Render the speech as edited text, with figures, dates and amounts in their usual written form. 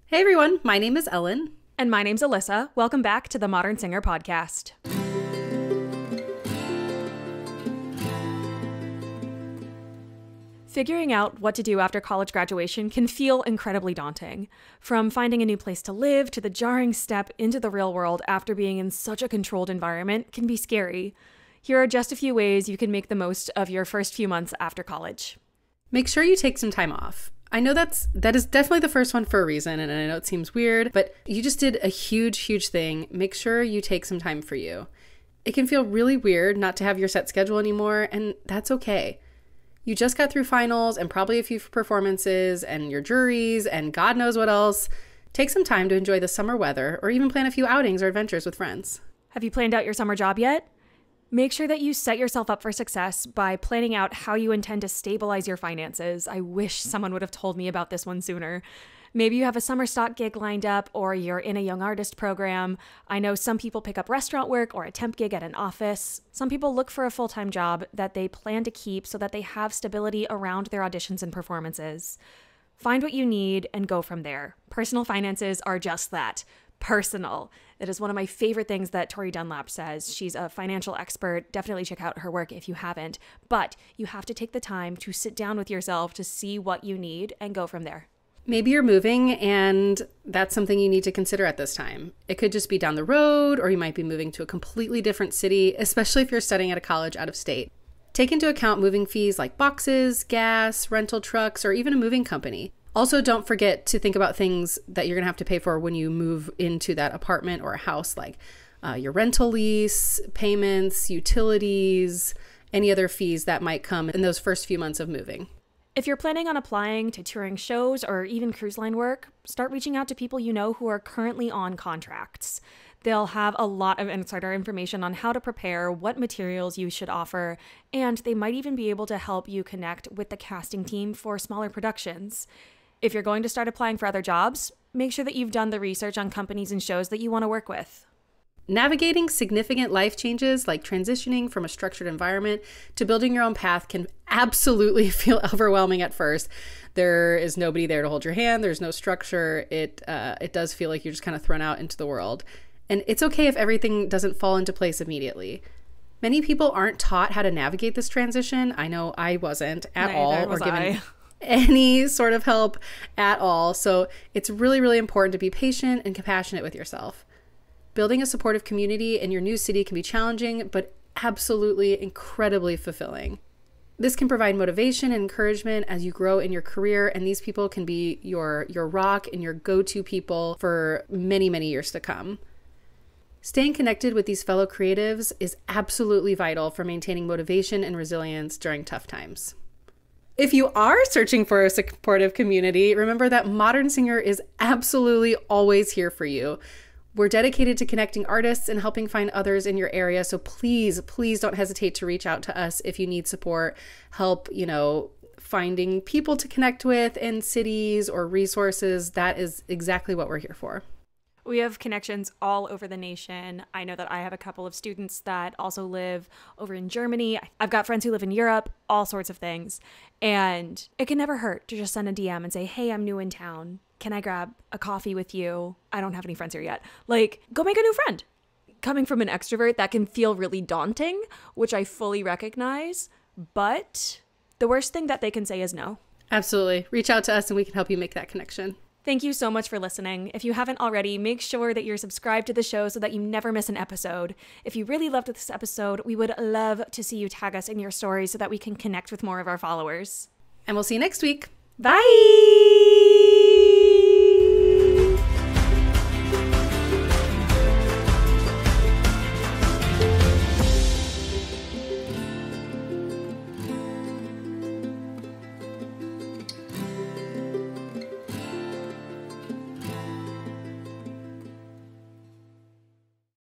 Hey everyone, my name is Ellen. And my name's Alyssa. Welcome back to the Modern Singer Podcast. Figuring out what to do after college graduation can feel incredibly daunting. From finding a new place to live to the jarring step into the real world after being in such a controlled environment can be scary. Here are just a few ways you can make the most of your first few months after college. Make sure you take some time off. I know that is definitely the first one for a reason, and I know it seems weird, but you just did a huge thing. Make sure you take some time for you. It can feel really weird not to have your set schedule anymore, and that's okay. You just got through finals and probably a few performances and your juries and God knows what else. Take some time to enjoy the summer weather or even plan a few outings or adventures with friends. Have you planned out your summer job yet? Make sure that you set yourself up for success by planning out how you intend to stabilize your finances. I wish someone would have told me about this one sooner. Maybe you have a summer stock gig lined up or you're in a young artist program. I know some people pick up restaurant work or a temp gig at an office. Some people look for a full-time job that they plan to keep so that they have stability around their auditions and performances. Find what you need and go from there. Personal finances are just that. Personal. It is one of my favorite things that Tori Dunlap says. She's a financial expert. Definitely check out her work if you haven't. But you have to take the time to sit down with yourself to see what you need and go from there. Maybe you're moving and that's something you need to consider at this time. It could just be down the road, or you might be moving to a completely different city, especially if you're studying at a college out of state. Take into account moving fees like boxes, gas, rental trucks, or even a moving company. Also, don't forget to think about things that you're going to have to pay for when you move into that apartment or a house, like your rental lease, payments, utilities, any other fees that might come in those first few months of moving. If you're planning on applying to touring shows or even cruise line work, start reaching out to people you know who are currently on contracts. They'll have a lot of insider information on how to prepare, what materials you should offer, and they might even be able to help you connect with the casting team for smaller productions. If you're going to start applying for other jobs, make sure that you've done the research on companies and shows that you want to work with. Navigating significant life changes like transitioning from a structured environment to building your own path can absolutely feel overwhelming at first. There is nobody there to hold your hand. There's no structure. It does feel like you're just kind of thrown out into the world. And it's okay if everything doesn't fall into place immediately. Many people aren't taught how to navigate this transition. I know I wasn't at all, or given any sort of help at all. So it's really important to be patient and compassionate with yourself. Building a supportive community in your new city can be challenging, but absolutely incredibly fulfilling. This can provide motivation and encouragement as you grow in your career, and these people can be your rock and your go-to people for many years to come. Staying connected with these fellow creatives is absolutely vital for maintaining motivation and resilience during tough times. If you are searching for a supportive community, remember that Modern Singer is absolutely always here for you. We're dedicated to connecting artists and helping find others in your area. So please don't hesitate to reach out to us if you need support, help, finding people to connect with in cities or resources. That is exactly what we're here for. We have connections all over the nation. I know that I have a couple of students that also live over in Germany. I've got friends who live in Europe, all sorts of things. And it can never hurt to just send a DM and say, hey, I'm new in town. Can I grab a coffee with you? I don't have any friends here yet. Go make a new friend. Coming from an extrovert, that can feel really daunting, which I fully recognize. But the worst thing that they can say is no. Absolutely. Reach out to us and we can help you make that connection. Thank you so much for listening. If you haven't already, make sure that you're subscribed to the show so that you never miss an episode. If you really loved this episode, we would love to see you tag us in your stories so that we can connect with more of our followers. And we'll see you next week. Bye!